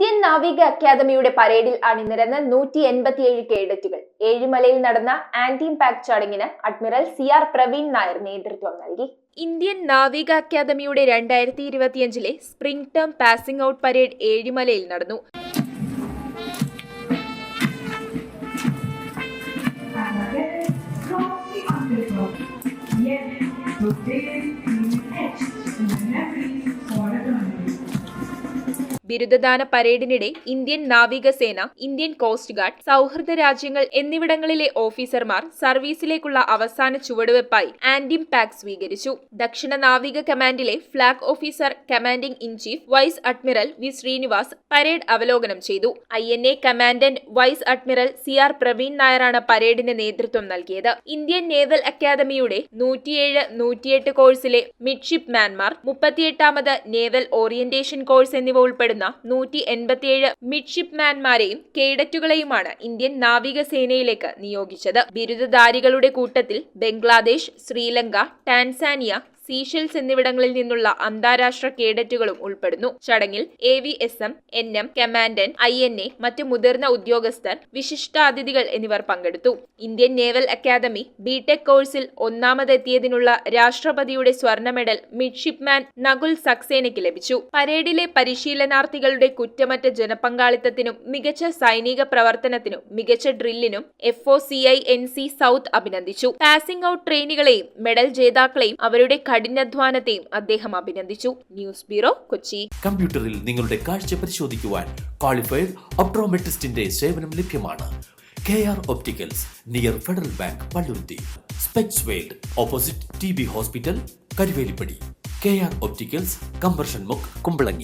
Indian നാവിക അക്കാദമിയുടെ പരേഡിൽ അണിനിരന്ന 187 കേഡറ്റുകൾ ഏഴിമലയിൽ നടന്ന ആന്റി ഇംപാക്ട് ചടങ്ങിന് അഡ്മിറൽ CR പ്രവീൺ നായർ നേതൃത്വം നൽകി. ഇന്ത്യൻ നാവിക അക്കാദമിയുടെ 2025 spring term passing out parade ഏഴിമലയിൽ നടന്നു. ബിരുദദാന പരേഡിനിടെ ഇന്ത്യൻ നാവികസേന, ഇന്ത്യൻ കോസ്റ്റ് ഗാർഡ്, സൗഹൃദ രാജ്യങ്ങൾ എന്നിവിടങ്ങളിലെ ഓഫീസർമാർ സർവീസിലേക്കുള്ള അവസാന ചുവടുവെപ്പായി ആന്റി ഇംപാക്ട് സ്വീകരിച്ചു. ദക്ഷിണ നാവിക കമാൻഡിലെ flag officer commanding in chief vice admiral V Srinivas parade അവലോകനം ചെയ്തു. INA commandant vice admiral CR Praveen നായരാണ് പരേഡിന് നേതൃത്വം നൽകിയത്. ഇന്ത്യൻ നേവൽ അക്കാദമിയുടെ 107, 108 കോഴ്സിലെ മിഡ്ഷിപ്പ്മാൻമാർ, 38ാമത് നേവൽ ഓറിയന്റേഷൻ കോഴ്സ് എന്നിവ ഉൾപ്പെടുന്ന 187 മിഡ്ഷിപ്പ്മാൻമാരെയും കേഡറ്റുകളെയുമാണ് ഇന്ത്യൻ നാവികസേനയിലേക്ക് നിയോഗിച്ചത്. ബിരുദധാരികളുടെ കൂട്ടത്തിൽ ബംഗ്ലാദേശ്, ശ്രീലങ്ക, ടാൻസാനിയ, സീഷെൽസ് എന്നിവിടങ്ങളിൽ നിന്നുള്ള അന്താരാഷ്ട്ര കേഡറ്റുകളും ഉൾപ്പെടുന്നു. ചടങ്ങിൽ AVSM, NM, കമാൻഡന്റ്, INA, മറ്റു മുതിർന്ന ഉദ്യോഗസ്ഥർ, വിശിഷ്ടാതിഥികൾ എന്നിവർ പങ്കെടുത്തു. ഇന്ത്യൻ നേവൽ അക്കാദമി BTech കോഴ്സിൽ ഒന്നാമതെത്തിയതിനുള്ള രാഷ്ട്രപതിയുടെ സ്വർണ്ണ മെഡൽ മിഡ്ഷിപ്പ്മാൻ നകുൽ സക്സേനയ്ക്ക് ലഭിച്ചു. പരേഡിലെ പരിശീലനാർത്ഥികളുടെ കുറ്റമറ്റ ജനപങ്കാളിത്തത്തിനും മികച്ച സൈനിക പ്രവർത്തനത്തിനും മികച്ച ഡ്രില്ലിനും FOCINC സൗത്ത് അഭിനന്ദിച്ചു. പാസിംഗ് ഔട്ട് ട്രെയിനികളെയും മെഡൽ ജേതാക്കളെയും അവരുടെ കഠിനാധ്വാനത്തെയും അദ്ദേഹം അഭിനന്ദിച്ചു. News bureau, Kochi. കമ്പ്യൂട്ടറിൽ നിങ്ങളുടെ കാഴ്ച പരിശോധിക്കുവാൻ ക്വാളിഫൈഡ് ഒപ്ട്രോമെട്രിസ്റ്റിന്റെ സേവനം ലഭ്യമാണ്. KR opticals, near federal bank, Palluruthy. Specs world, opposite TB hospital, Karuvelippady. KR opticals, combustion മുക്ക്, കുമ്പളങ്ങി.